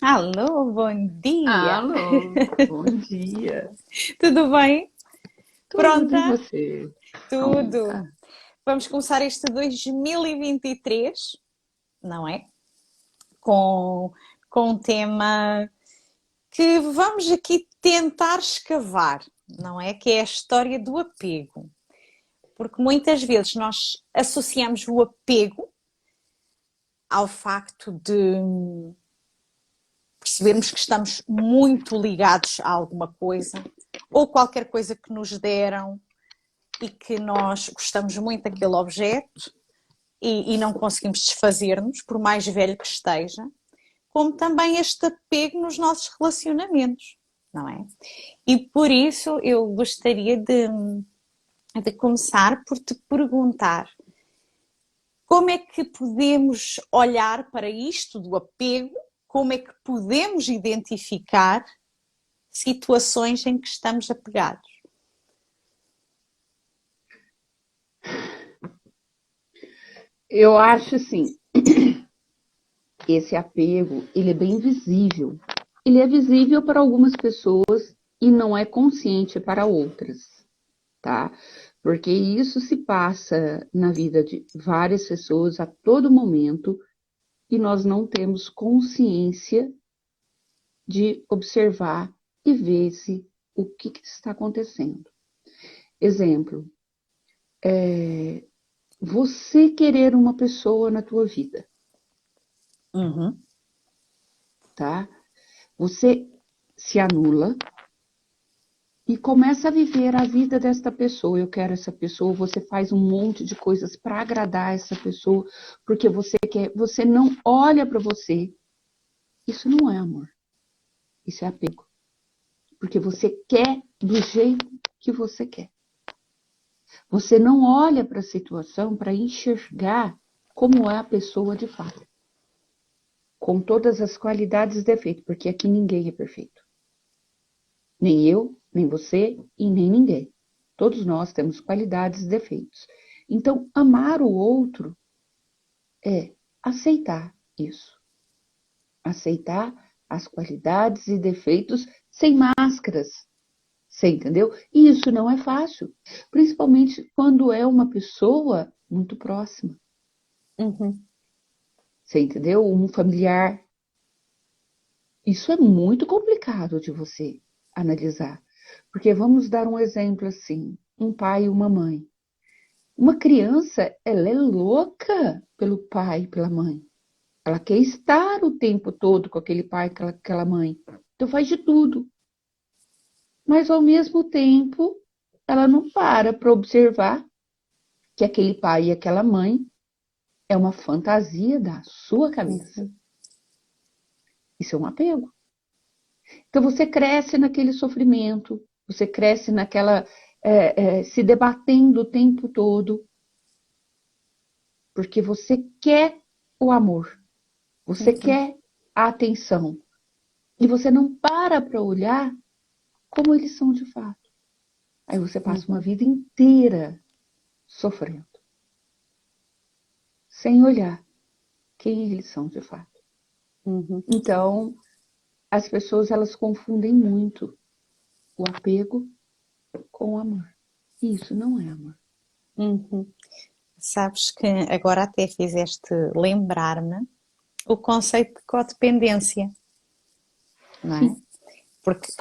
Alô, bom dia! Alô, bom dia. Tudo bem? Tudo e Pronta? você? Como Tudo. tá? Vamos começar este 2023, não é? Com, com um tema que vamos aqui tentar escavar, não é? Que é a história do apego. Porque muitas vezes nós associamos o apego ao facto de percebermos que estamos muito ligados a alguma coisa ou qualquer coisa que nos deram e que nós gostamos muito daquele objeto e não conseguimos desfazer-nos, por mais velho que esteja, como também este apego nos nossos relacionamentos, não é? E por isso eu gostaria de começar por te perguntar como é que podemos olhar para isto do apego, como é que podemos identificar situações em que estamos apegados. Eu acho assim, esse apego, ele é bem visível. Ele é visível para algumas pessoas e não é consciente para outras, tá? Porque isso se passa na vida de várias pessoas a todo momento e nós não temos consciência de observar e ver se o que está acontecendo. Exemplo, você querer uma pessoa na tua vida, Uhum. tá? Você se anula e começa a viver a vida desta pessoa. Eu quero essa pessoa, você faz um monte de coisas para agradar essa pessoa, porque você quer, você não olha para você. Isso não é amor. Isso é apego. Porque você quer do jeito que você quer. Você não olha para a situação para enxergar como é a pessoa de fato, com todas as qualidades e defeitos, porque aqui ninguém é perfeito. Nem eu, nem você e nem ninguém. Todos nós temos qualidades e defeitos. Então, amar o outro é aceitar isso. Aceitar as qualidades e defeitos sem máscaras. Você entendeu? E isso não é fácil. Principalmente quando é uma pessoa muito próxima. Uhum. Você entendeu? Um familiar. Isso é muito complicado de você analisar. Porque vamos dar um exemplo assim: um pai e uma mãe. Uma criança, ela é louca pelo pai e pela mãe. Ela quer estar o tempo todo com aquele pai, com aquela mãe. Então faz de tudo. Mas ao mesmo tempo, ela não para observar que aquele pai e aquela mãe é uma fantasia da sua cabeça. Uhum. Isso é um apego. Então você cresce naquele sofrimento, você cresce naquela se debatendo o tempo todo, porque você quer o amor, você Uhum. quer a atenção e você não para olhar como eles são de fato. Aí você passa uma Uhum. vida inteira sofrendo, sem olhar quem eles são de fato. Uhum. Então, as pessoas elas confundem muito o apego com o amor. E isso não é amor. Uhum. Sabes que agora até fizeste lembrar-me o conceito de codependência, não é? Sim. Porque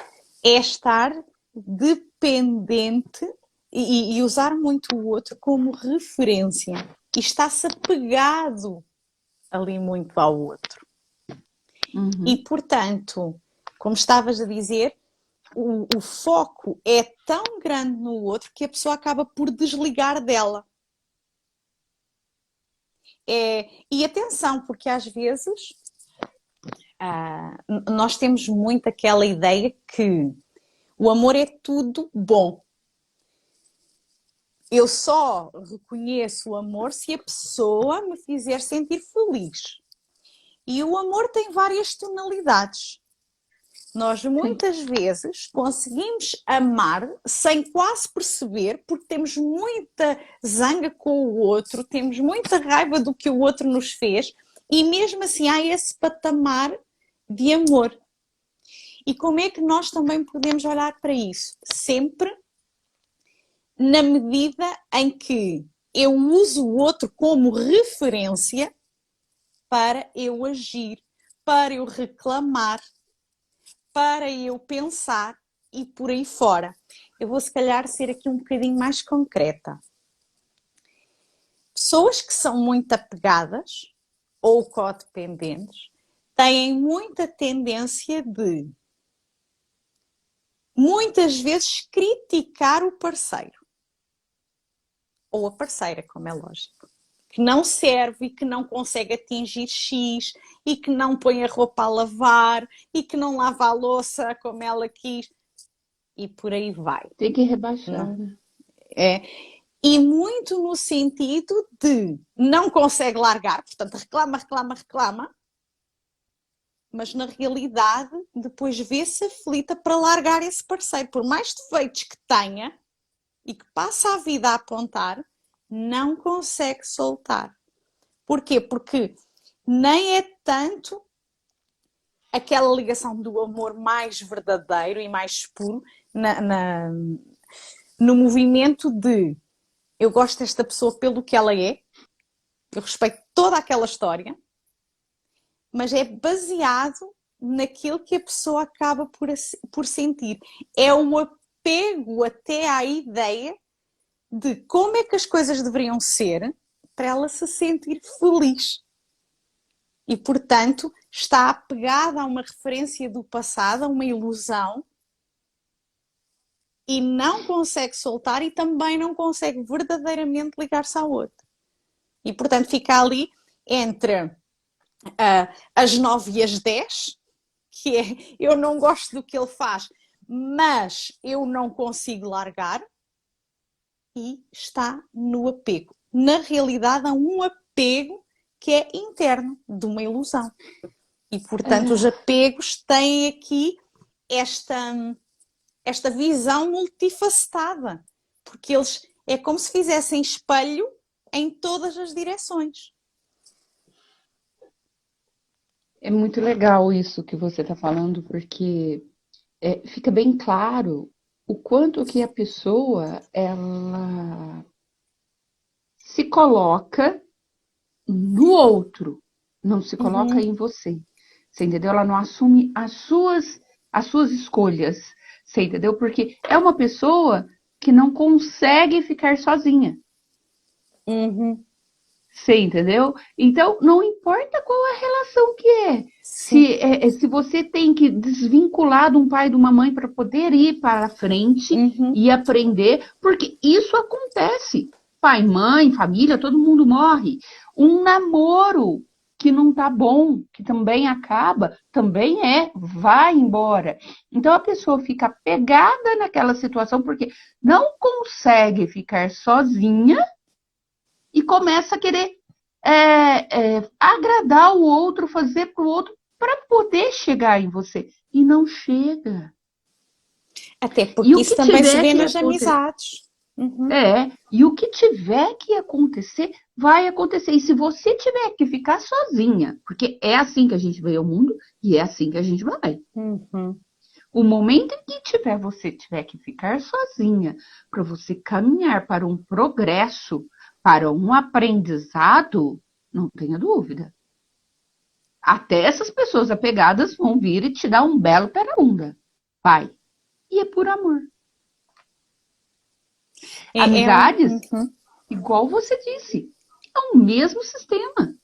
é estar dependente e usar muito o outro como referência e está-se apegado ali muito ao outro. E, Uhum. portanto, como estavas a dizer, o foco é tão grande no outro que a pessoa acaba por desligar dela. E atenção, porque às vezes nós temos muito aquela ideia que o amor é tudo bom. Eu só reconheço o amor se a pessoa me fizer sentir feliz. E o amor tem várias tonalidades. Nós Sim. muitas vezes conseguimos amar sem quase perceber, porque temos muita zanga com o outro, temos muita raiva do que o outro nos fez, e mesmo assim há esse patamar de amor. E como é que nós também podemos olhar para isso? Sempre na medida em que eu uso o outro como referência para eu agir, para eu reclamar, para eu pensar e por aí fora. Eu vou, se calhar, ser aqui um bocadinho mais concreta. Pessoas que são muito apegadas ou codependentes têm muita tendência de, muitas vezes, criticar o parceiro. Ou a parceira, como é lógico. Que não serve e que não consegue atingir X e que não põe a roupa a lavar e que não lava a louça como ela quis. E por aí vai. Tem que rebaixar, Não. né? É. E muito no sentido de não consegue largar, portanto reclama, reclama, reclama, mas na realidade depois vê-se aflita para largar esse parceiro. Por mais defeitos que tenha e que passa a vida a apontar, não consegue soltar. Porquê? Porque nem é tanto aquela ligação do amor mais verdadeiro e mais puro no movimento de eu gosto desta pessoa pelo que ela é, eu respeito toda aquela história, mas é baseado naquilo que a pessoa acaba por sentir. É um apego até à ideia de como é que as coisas deveriam ser para ela se sentir feliz. E, portanto, está apegada a uma referência do passado, a uma ilusão, e não consegue soltar e também não consegue verdadeiramente ligar-se ao outro. E, portanto, fica ali entre as 9 e as 10, que é eu não gosto do que ele faz, mas eu não consigo largar, e está no apego. Na realidade, há um apego que é interno, de uma ilusão. E, portanto, os apegos têm aqui esta visão multifacetada, porque eles é como se fizessem espelho em todas as direções. É muito legal isso que você está falando, porque fica bem claro o quanto que a pessoa ela se coloca no outro, não se coloca em você. Você entendeu? Ela não assume as suas escolhas. Você entendeu? Porque é uma pessoa que não consegue ficar sozinha. Uhum. Você entendeu? Então, não importa qual a relação que é. Sim. Se você tem que desvincular de um pai e de uma mãe para poder ir para frente e aprender, porque isso acontece. Pai, mãe, família, todo mundo morre. Um namoro que não tá bom, que também acaba, também vai embora. Então a pessoa fica pegada naquela situação porque não consegue ficar sozinha e começa a querer agradar o outro, fazer para o outro, para poder chegar em você. E não chega. Até E porque o isso que também se tiver vê que nas acontecer. amizades. E o que tiver que acontecer, vai acontecer. E se você tiver que ficar sozinha, porque é assim que a gente vê o mundo e é assim que a gente vai. O momento em que você tiver que ficar sozinha, para você caminhar para um progresso, para um aprendizado, não tenha dúvida. Até essas pessoas apegadas vão vir e te dar um belo pé na bunda. Vai. E é por amor. Amizades, igual você disse, é o mesmo sistema.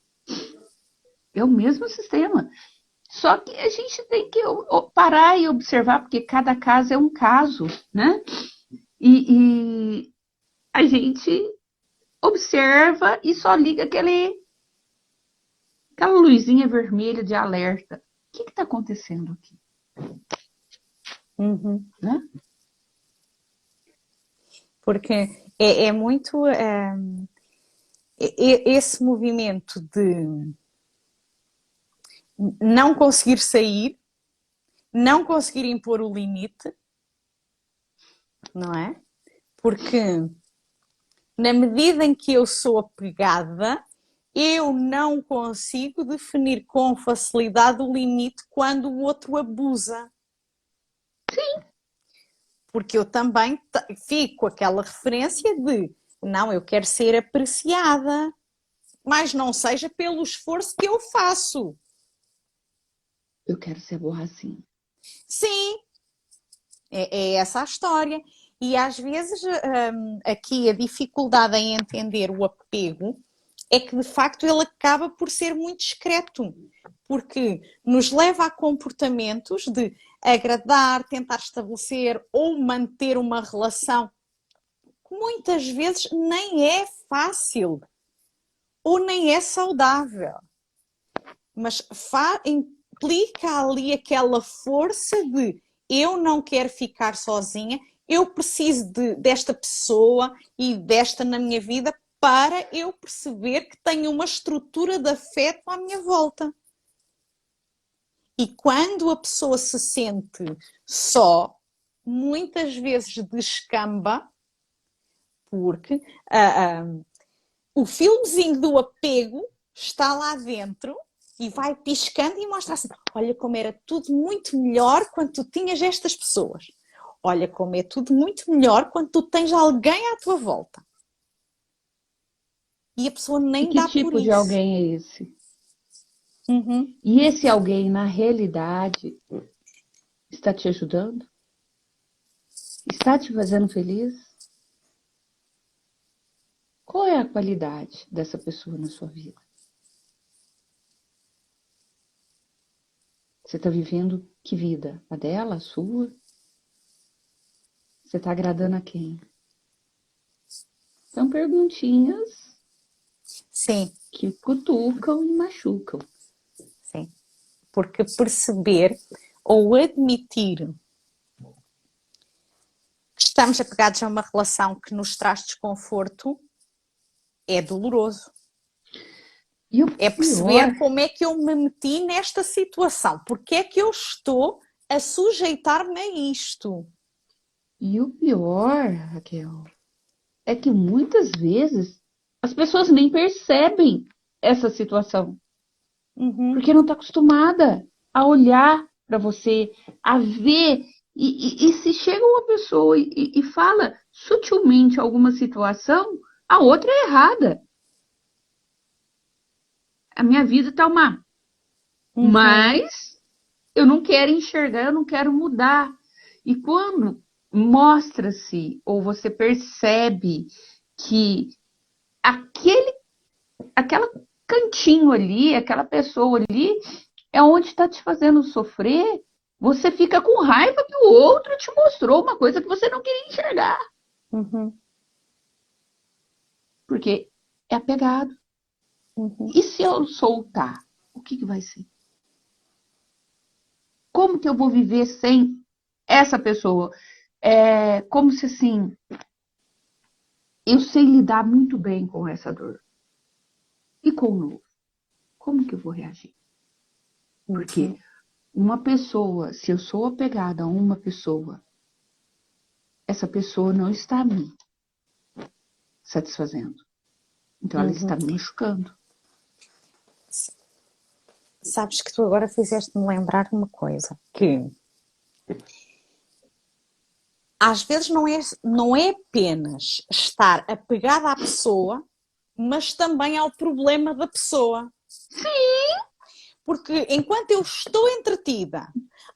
É o mesmo sistema. Só que a gente tem que parar e observar, porque cada caso é um caso, né? E a gente observa e só liga aquela luzinha vermelha de alerta. O que está acontecendo aqui? Né? Porque é muito esse movimento de não conseguir sair, não conseguir impor o limite, não é? Porque na medida em que eu sou apegada, eu não consigo definir com facilidade o limite quando o outro abusa. Sim. Porque eu também fico com aquela referência de não, eu quero ser apreciada, mas não seja pelo esforço que eu faço. Eu quero ser boazinha. Sim, é essa a história. E às vezes aqui a dificuldade em entender o apego é que de facto ele acaba por ser muito discreto, porque nos leva a comportamentos de agradar, tentar estabelecer ou manter uma relação que muitas vezes nem é fácil ou nem é saudável, mas implica ali aquela força de eu não quero ficar sozinha, eu preciso desta pessoa e desta na minha vida para eu perceber que tenho uma estrutura de afeto à minha volta. E quando a pessoa se sente só, muitas vezes descamba, porque o filmezinho do apego está lá dentro e vai piscando e mostra assim, olha como era tudo muito melhor quando tu tinhas estas pessoas. Olha como é tudo muito melhor quando tu tens alguém à tua volta. E a pessoa E nem que dá por tipo de isso. alguém é esse? Uhum. E esse alguém, na realidade, está te ajudando? Está te fazendo feliz? Qual é a qualidade dessa pessoa na sua vida? Você está vivendo que vida? A dela, a sua? Você está agradando a quem? São perguntinhas Sim, que cutucam e machucam. sim. Porque perceber ou admitir que estamos apegados a uma relação que nos traz desconforto é doloroso. E o É pior, perceber como é que eu me meti nesta situação. Porque é que eu estou a sujeitar-me a isto? Raquel, é que muitas vezes as pessoas nem percebem essa situação, Uhum, porque não está acostumada a olhar para você, a ver. E se chega uma pessoa e fala sutilmente alguma situação, a outra é errada. A minha vida está uma. uhum, Mas eu não quero enxergar, eu não quero mudar. E quando mostra-se, ou você percebe que aquele, aquela cantinho ali, aquela pessoa ali, é onde está te fazendo sofrer, você fica com raiva que o outro te mostrou uma coisa que você não queria enxergar. uhum, Porque é apegado. uhum. E se eu soltar, o que vai ser? Como que eu vou viver sem essa pessoa? É como se assim, eu sei lidar muito bem com essa dor. E com o novo? Como que eu vou reagir? Porque Uhum. uma pessoa, se eu sou apegada a uma pessoa, essa pessoa não está me satisfazendo. Então ela está Uhum. me machucando. Sabes que tu agora fizeste-me lembrar uma coisa, que às vezes não é apenas estar apegada à pessoa, mas também ao problema da pessoa. Sim! Porque enquanto eu estou entretida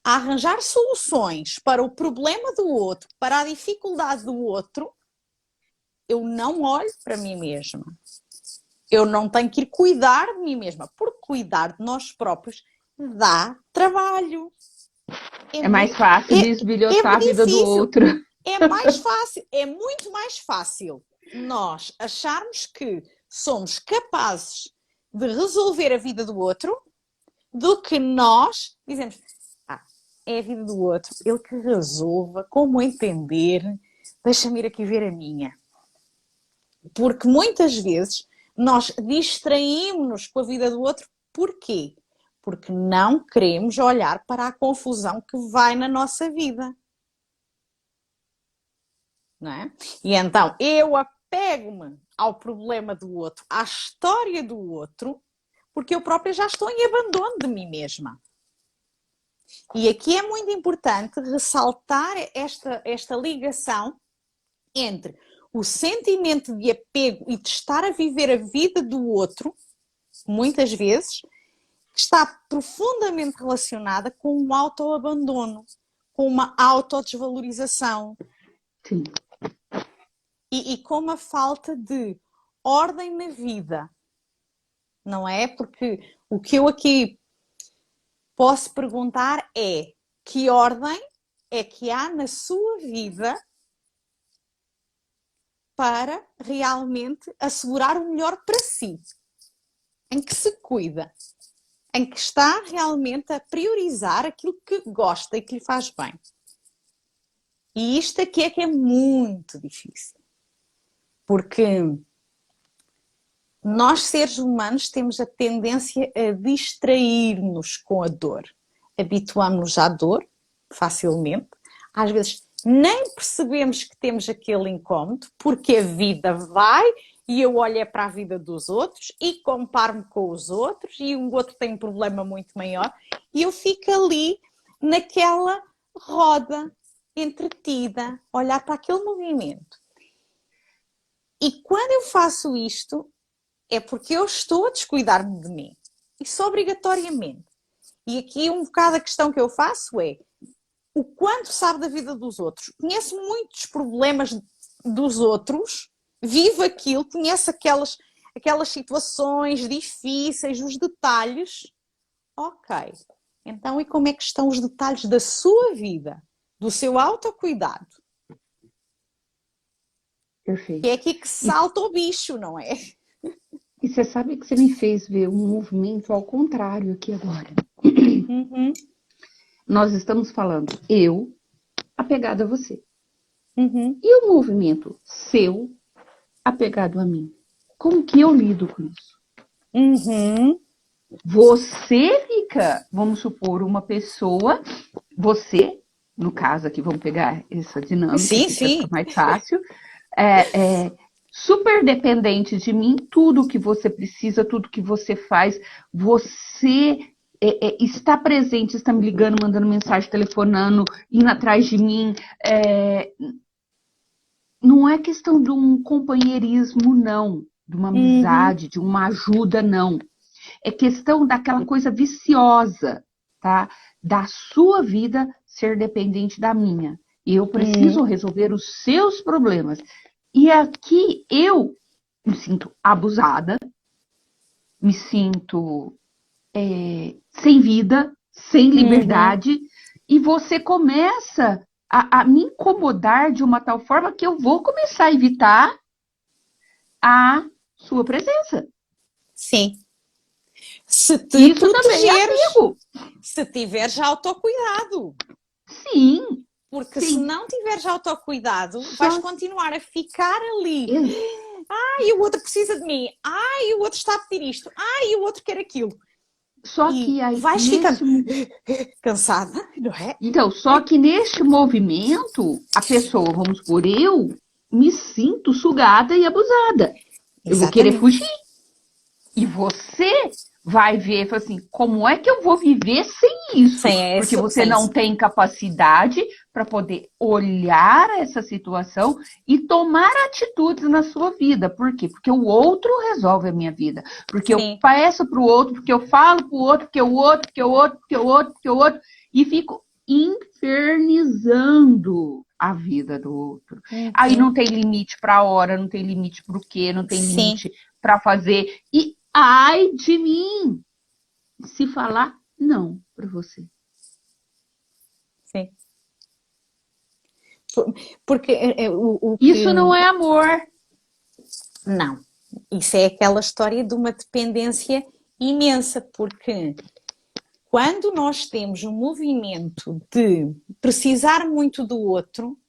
a arranjar soluções para o problema do outro, para a dificuldade do outro, eu não olho para mim mesma. Eu não tenho que ir cuidar de mim mesma, porque cuidar de nós próprios dá trabalho. É É mais muito, fácil é bisbilhotar a vida do difícil. outro. É mais fácil, é muito mais fácil nós acharmos que somos capazes de resolver a vida do outro do que nós dizemos, é a vida do outro, ele que resolva, como entender, deixa-me ir aqui ver a minha. Porque muitas vezes nós distraímos-nos com a vida do outro, porquê? Porque não queremos olhar para a confusão que vai na nossa vida. Não é? E então eu apego-me ao problema do outro, à história do outro, porque eu própria já estou em abandono de mim mesma. E aqui é muito importante ressaltar esta ligação entre o sentimento de apego e de estar a viver a vida do outro, muitas vezes, está profundamente relacionada com um autoabandono, com uma autodesvalorização. Sim. E com uma falta de ordem na vida, não é? Porque o que eu aqui posso perguntar é: que ordem é que há na sua vida para realmente assegurar o melhor para si? Em que se cuida? Em que está realmente a priorizar aquilo que gosta e que lhe faz bem? E isto aqui é que é muito difícil. Porque nós, seres humanos, temos a tendência a distrair-nos com a dor. Habituamos-nos à dor facilmente. Às vezes nem percebemos que temos aquele incómodo, porque a vida vai e eu olho para a vida dos outros e comparo-me com os outros e o outro tem um problema muito maior e eu fico ali naquela roda entretida, olhar para aquele movimento. E quando eu faço isto, é porque eu estou a descuidar-me de mim. Isso obrigatoriamente. E aqui um bocado a questão que eu faço é: o quanto sabe da vida dos outros? Conhece muitos problemas dos outros, vive aquilo, conhece aquelas situações difíceis, os detalhes. Ok. Então, e como é que estão os detalhes da sua vida? Do seu autocuidado? Perfeito. Que é aqui que salta o bicho, não é? E você sabe que você me fez ver um movimento ao contrário aqui agora. Uhum. Nós estamos falando eu apegado a você. Uhum. E o movimento seu apegado a mim. Como que eu lido com isso? Uhum. Você fica, vamos supor, uma pessoa, você, no caso aqui, vamos pegar essa dinâmica Sim, aqui para ficar sim. mais fácil, super dependente de mim, tudo que você precisa, tudo que você faz, você está presente, está me ligando, mandando mensagem, telefonando, indo atrás de mim. Não é questão de um companheirismo, não, de uma Uhum. amizade, de uma ajuda, não. É questão daquela coisa viciosa, tá? Da sua vida ser dependente da minha. Eu preciso Uhum. resolver os seus problemas. E aqui eu me sinto abusada, me sinto sem vida, sem Uhum. liberdade, e você começa a me incomodar de uma tal forma que eu vou começar a evitar a sua presença. Sim. Se te Isso também é protegeres, apego. se tiveres autocuidado. Sim, Porque se sim. não tiveres autocuidado, vais Só continuar a ficar ali. ex- Ai, o outro precisa de mim. Ai, o outro está a pedir isto. Ai, o outro quer aquilo. só E que aí vais ficando cansada, não é? então, só que neste movimento, a pessoa, vamos supor, eu me sinto sugada e abusada. Eu vou querer Exatamente. fugir. E você vai ver, fala assim, como é que eu vou viver sem isso? Porque você Sem não isso. tem capacidade para poder olhar essa situação e tomar atitudes na sua vida. Por quê? Porque o outro resolve a minha vida. Porque eu Sim. peço para o outro, porque eu falo para o outro, porque o outro, porque o outro, porque o outro, porque o outro, e fico infernizando a vida do outro. Aí Uhum. não tem limite para a hora, não tem limite para o quê, não tem Sim. limite para fazer. E ai de mim se falar não para você. Sim. Porque o que. Isso não é amor. Não. Isso é aquela história de uma dependência imensa, porque quando nós temos um movimento de precisar muito do outro,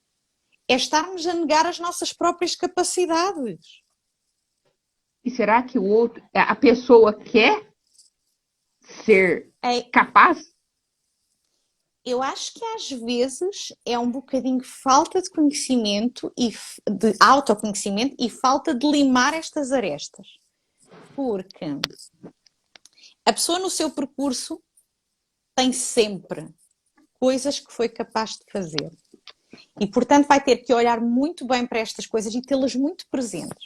é estarmos a negar as nossas próprias capacidades. E será que o outro, a pessoa quer ser É, capaz? Eu acho que às vezes é um bocadinho falta de conhecimento e de autoconhecimento e falta de limar estas arestas. Porque a pessoa no seu percurso tem sempre coisas que foi capaz de fazer. E, portanto, vai ter que olhar muito bem para estas coisas e tê-las muito presentes.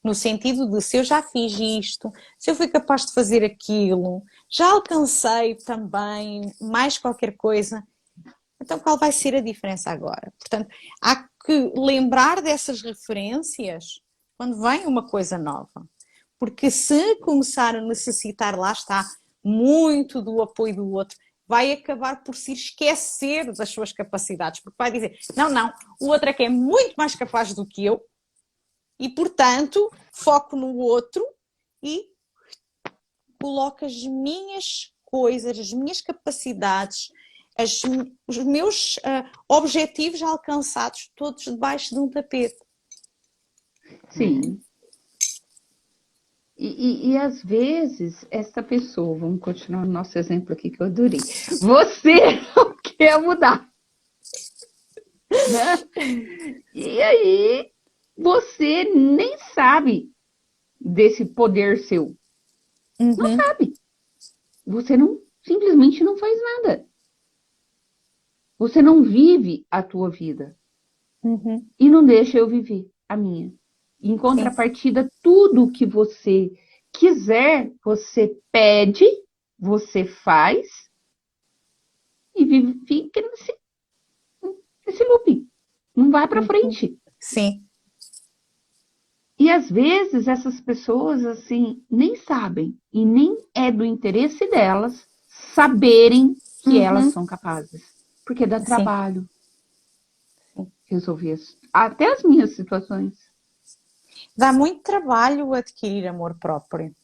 No sentido de, se eu já fiz isto, se eu fui capaz de fazer aquilo, já alcancei também mais qualquer coisa, então qual vai ser a diferença agora? Portanto, há que lembrar dessas referências quando vem uma coisa nova. Porque se começar a necessitar, lá está, muito do apoio do outro, vai acabar por se esquecer das suas capacidades, porque vai dizer, não, o outro é que é muito mais capaz do que eu, e, portanto, foco no outro e coloco as minhas coisas, as minhas capacidades, os meus objetivos alcançados todos debaixo de um tapete. Sim. E às vezes, essa pessoa, vamos continuar no nosso exemplo aqui que eu adorei, você não quer mudar. Né? E aí, você nem sabe desse poder seu. Não sabe. Você não, simplesmente não faz nada. Você não vive a tua vida. E não deixa eu viver a minha. Em contrapartida, tudo que você quiser, você pede, você faz e vive, fica nesse looping. Não vai para frente. Sim. E às vezes essas pessoas assim nem sabem e nem é do interesse delas saberem que elas são capazes, porque dá trabalho resolver até as minhas situações. Dá muito trabalho adquirir amor próprio.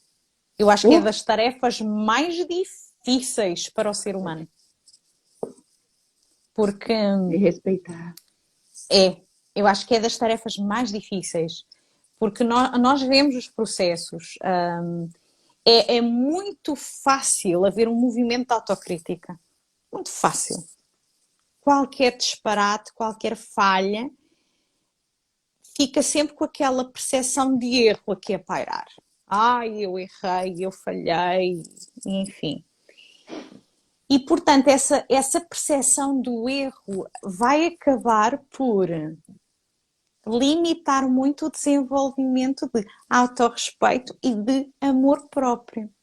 Eu acho que é das tarefas mais difíceis para o ser humano. Porque respeitar. Eu acho que é das tarefas mais difíceis. Porque nós vemos os processos. É muito fácil haver um movimento de autocrítica. Muito fácil. Qualquer disparate, qualquer falha, fica sempre com aquela percepção de erro aqui a pairar. Ai, eu errei, eu falhei, enfim. E, portanto, essa percepção do erro vai acabar por limitar muito o desenvolvimento de autorrespeito e de amor próprio.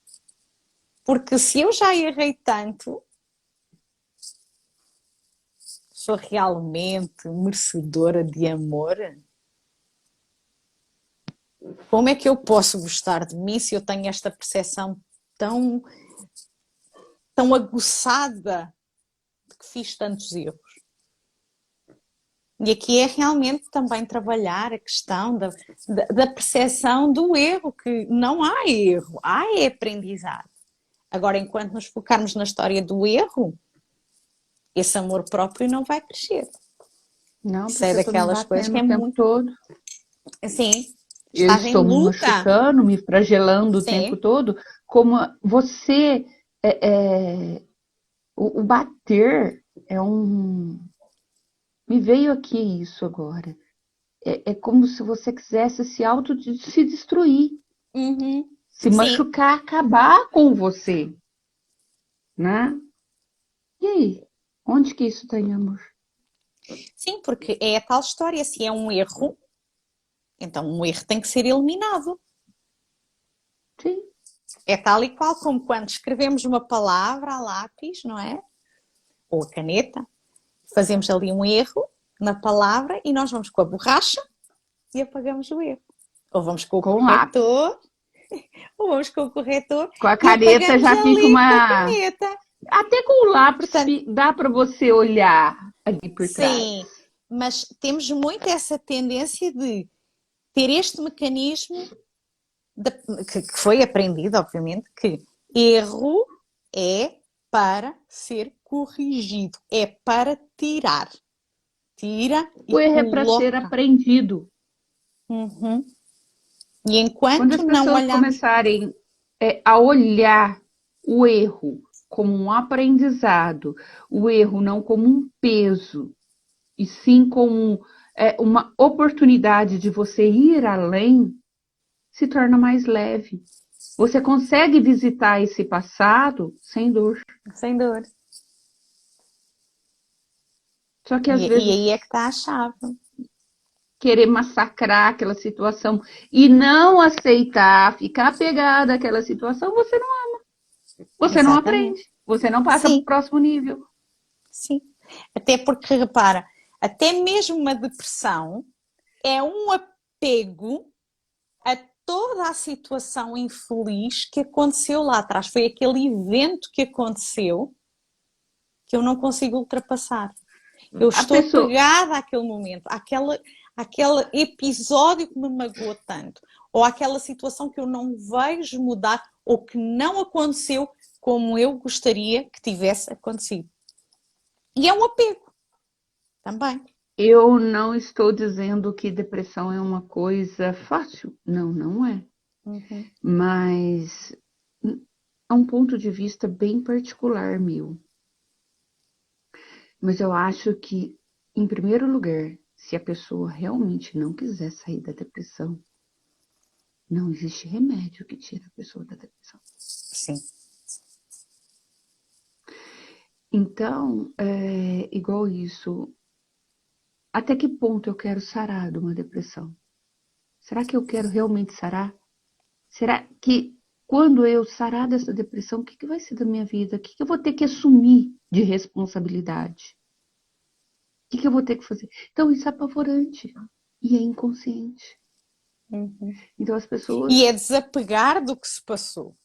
Porque se eu já errei tanto, sou realmente merecedora de amor? Como é que eu posso gostar de mim se eu tenho esta percepção tão aguçada de que fiz tantos erros? E aqui é realmente também trabalhar a questão da percepção do erro, que não há erro, há aprendizado. Agora, enquanto nos focarmos na história do erro, esse amor próprio não vai crescer. Não, isso é daquelas coisas que é o tempo muito... todo. Sim, Eu estou me machucando, me flagelando o tempo todo. Como você... o bater é um... Me veio aqui isso agora. É como se você quisesse se destruir. Se machucar, acabar com você. Né? E aí? Onde que isso tem, amor? Sim, porque é a tal história. Se é um erro, então um erro tem que ser eliminado. Sim. É tal e qual como quando escrevemos uma palavra a lápis, não é? Ou a caneta. Fazemos ali um erro na palavra e nós vamos com a borracha e apagamos o erro. Ou vamos com o corretor, ou vamos com o corretor com a caneta já fica uma... Com a caneta. Até com o lápis dá para você olhar ali por trás. Sim, mas temos muito essa tendência de ter este mecanismo que foi aprendido, obviamente, que erro é para ser corrigido, é para tirar. Tira e o erro é coloca. para ser aprendido. E enquanto quando as pessoas não olhamos... começarem a olhar o erro como um aprendizado, o erro não como um peso, e sim como uma oportunidade de você ir além, se torna mais leve. Você consegue visitar esse passado sem dor. Sem dor. Só que às E vezes aí é que está a chave. querer massacrar aquela situação e não aceitar, ficar apegada àquela situação, você não ama. Você não Exatamente. aprende. Você não passa para o Sim, próximo nível. sim. Até porque, repara, até mesmo uma depressão é um apego a toda a situação infeliz que aconteceu lá atrás. Foi aquele evento que aconteceu que eu não consigo ultrapassar. Eu A estou pessoa, apegada àquele momento, àquele episódio que me magoou tanto, ou àquela situação que eu não vejo mudar, ou que não aconteceu como eu gostaria que tivesse acontecido. E é um apego também. eu não estou dizendo que depressão é uma coisa fácil. Não, não é. Uhum. Mas é um ponto de vista bem particular meu. Mas eu acho que, em primeiro lugar, se a pessoa realmente não quiser sair da depressão, não existe remédio que tire a pessoa da depressão. Sim. Então, igual isso, até que ponto eu quero sarar de uma depressão? Será que eu quero realmente sarar? Será que quando eu sarar dessa depressão, o que vai ser da minha vida? O que eu vou ter que assumir de responsabilidade? O que eu vou ter que fazer? Então, isso é apavorante e é inconsciente. Uhum. Então, as pessoas E é desapegar do que se passou,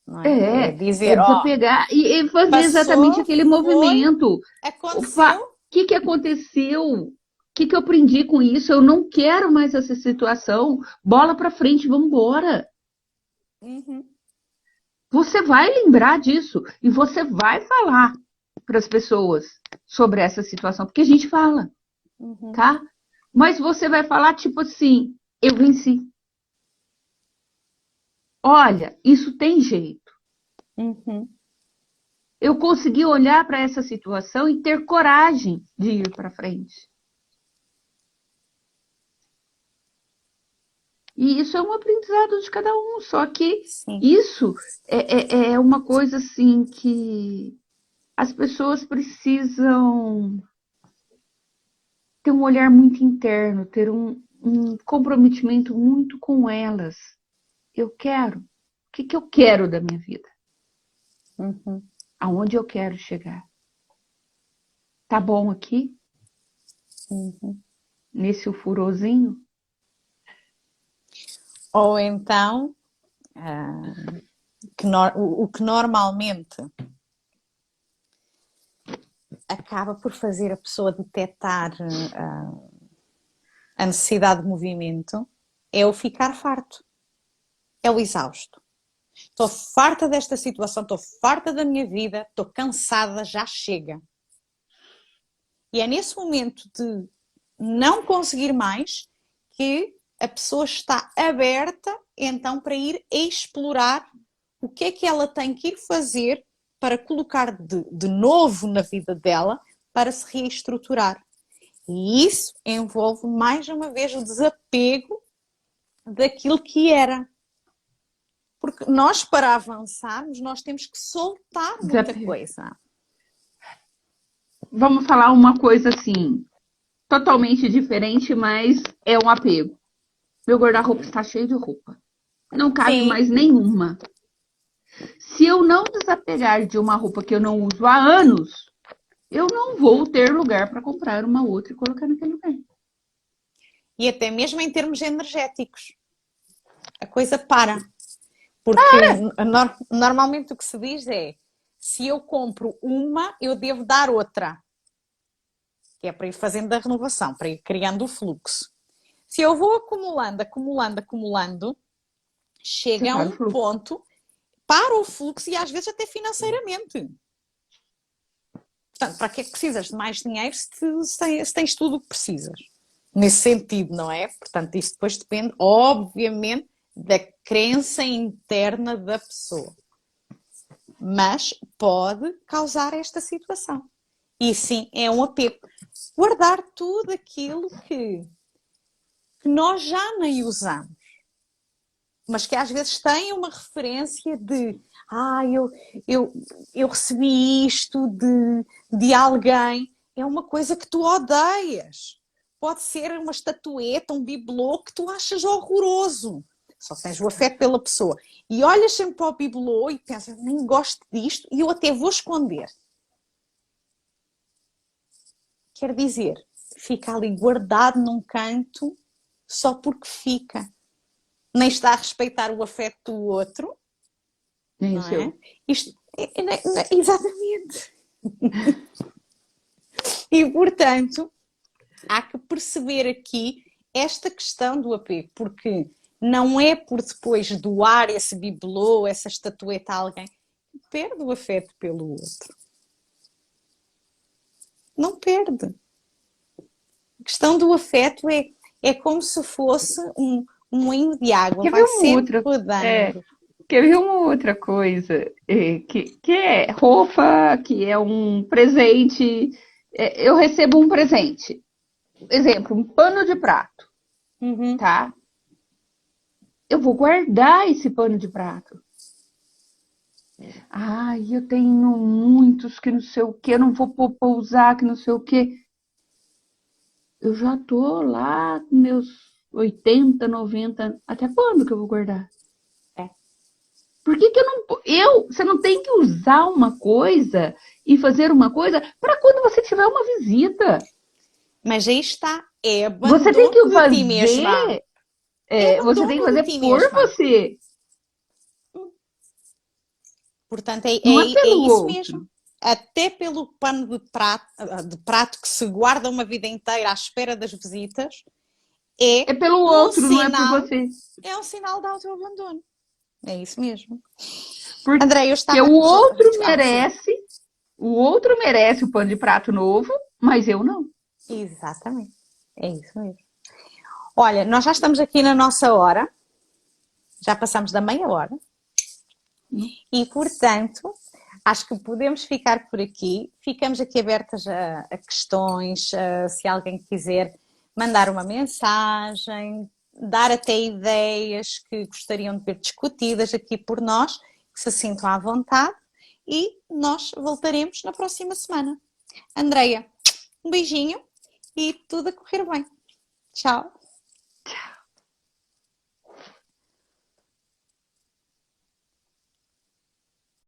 não é? É é dizer, ó, desapegar e fazer exatamente passou, aquele foi, movimento. Opa, o aconteceu. que aconteceu? O que eu aprendi com isso? Eu não quero mais essa situação. Bola para frente, vamos embora. Uhum. Você vai lembrar disso e você vai falar para as pessoas sobre essa situação, porque a gente fala, Uhum. tá? Mas você vai falar tipo assim: eu venci. Olha, isso tem jeito. Uhum. Eu consegui olhar para essa situação e ter coragem de ir para frente. E isso é um aprendizado de cada um, só que Sim. isso é uma coisa assim que as pessoas precisam ter um olhar muito interno, ter um comprometimento muito com elas. Eu quero. O que eu quero da minha vida? Uhum. Aonde eu quero chegar? Tá bom aqui? Uhum. Nesse furozinho? Ou então, o que normalmente acaba por fazer a pessoa detectar a necessidade de movimento é o ficar farto, é o exausto. Estou farta desta situação, estou farta da minha vida, estou cansada, já chega. E é nesse momento de não conseguir mais que a pessoa está aberta então para ir explorar o que é que ela tem que ir fazer para colocar de novo na vida dela para se reestruturar. E isso envolve mais uma vez o desapego daquilo que era. Porque nós, para avançarmos, nós temos que soltar muita coisa. Vamos falar uma coisa assim, totalmente diferente, mas é um apego. Meu guarda-roupa está cheio de roupa. Não cabe Sim. mais nenhuma. Se eu não desapegar de uma roupa que eu não uso há anos, eu não vou ter lugar para comprar uma outra e colocar naquele lugar. E até mesmo em termos energéticos. A coisa para. Porque normalmente o que se diz é: se eu compro uma, eu devo dar outra. Que é para ir fazendo a renovação, para ir criando o fluxo. Se eu vou acumulando, acumulando, acumulando, Você chega a para o um fluxo. ponto para o fluxo e às vezes até financeiramente. Portanto, para que é que precisas de mais dinheiro se tens tudo o que precisas? Nesse sentido, não é? Portanto, isso depois depende, obviamente, da crença interna da pessoa. mas pode causar esta situação. E sim, é um apego. Guardar tudo aquilo que nós já nem usamos, mas que às vezes tem uma referência de eu recebi isto de alguém. É uma coisa que tu odeias. Pode ser uma estatueta, um bibelô que tu achas horroroso. Só tens o afeto pela pessoa. E olhas sempre para o bibelô e pensas, nem gosto disto e eu até vou esconder. Quer dizer, fica ali guardado num canto só porque fica. Nem está a respeitar o afeto do outro. Nem não o seu. É? Isto, exatamente. E, portanto, há que perceber aqui esta questão do apego, porque não é por depois doar esse bibelô, essa estatueta a alguém, que perde o afeto pelo outro. Não perde. A questão do afeto é como se fosse um moinho de água, Quer ver vai uma sempre outra? rodando. Quer ver uma outra coisa? Que é roupa, que é um presente. Eu recebo um presente. Exemplo, um pano de prato, Uhum. tá? Eu vou guardar esse pano de prato. Ai, eu tenho muitos que não sei o que, eu não vou usar que não sei o que. Eu já tô lá com meus 80, 90. Até quando que eu vou guardar? É. Por que que eu não. Você não tem que usar uma coisa e fazer uma coisa para quando você tiver uma visita. Mas aí está, é Você tem que abandono de ti mesma. fazer. É Você tem que abandono de fazer ti por mesma. você. Portanto, é, Não é é pelo isso mesmo. outro. Até pelo pano de prato que se guarda uma vida inteira à espera das visitas, É é pelo um outro, não é por sinal, você. é um sinal de autoabandono. É isso mesmo. André, eu Porque estava. o outro Sim. merece, o outro merece o pano de prato novo, mas eu não. Exatamente. É isso mesmo. Olha, nós já estamos aqui na nossa hora, já passamos da meia hora, e portanto, acho que podemos ficar por aqui. Ficamos aqui abertas a questões, se alguém quiser mandar uma mensagem, dar até ideias que gostariam de ver discutidas aqui por nós, que se sintam à vontade, e nós voltaremos na próxima semana. Andreia, um beijinho e tudo a correr bem. Tchau.